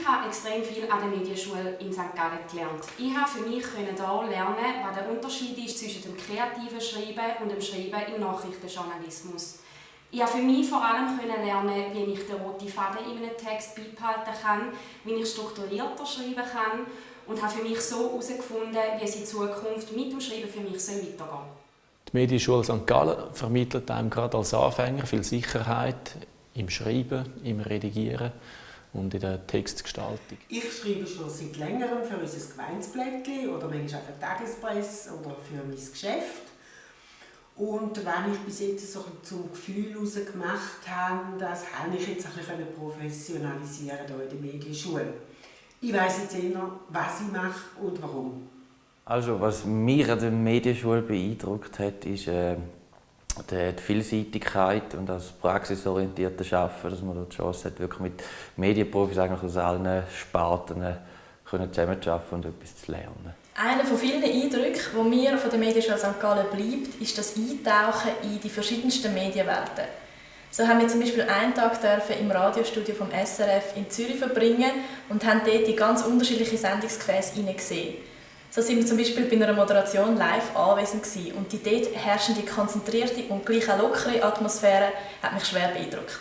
habe extrem viel an der Medienschule in St. Gallen gelernt. Ich konnte für mich hier lernen, was der Unterschied ist zwischen dem kreativen Schreiben und dem Schreiben im Nachrichtenjournalismus. Ich konnte für mich vor allem lernen, wie ich den roten Faden in einem Text beibehalten kann, wie ich strukturierter schreiben kann und habe für mich so herausgefunden, wie es in Zukunft mit dem Schreiben für mich weitergehen soll. Die Medienschule St. Gallen vermittelt einem gerade als Anfänger viel Sicherheit im Schreiben, im Redigieren und in der Textgestaltung. Ich schreibe schon seit längerem für unser Gemeinsblättchen oder manchmal auch für die Tagespresse oder für mein Geschäft. Und wenn ich bis jetzt so zum Gefühl heraus gemacht habe, das habe ich jetzt ein bisschen professionalisieren hier in der Medienschule. Ich weiss jetzt eher, was ich mache und warum. Also, was mich an der Medienschule beeindruckt hat, ist die Vielseitigkeit und das praxisorientierte Arbeiten, dass man dort die Chance hat, wirklich mit Medienprofis eigentlich aus allen Sparten zusammenzuarbeiten und etwas zu lernen. Einer von vielen Eindrücken, die mir von der Medienschule St. Gallen bleibt, ist das Eintauchen in die verschiedensten Medienwelten. So haben wir zum Beispiel einen Tag im Radiostudio vom SRF in Zürich verbringen und haben dort die ganz unterschiedlichen Sendungsgefäße gesehen. So sind wir zum Beispiel bei einer Moderation live anwesend gewesen und die dort herrschende konzentrierte und gleich auch lockere Atmosphäre hat mich schwer beeindruckt.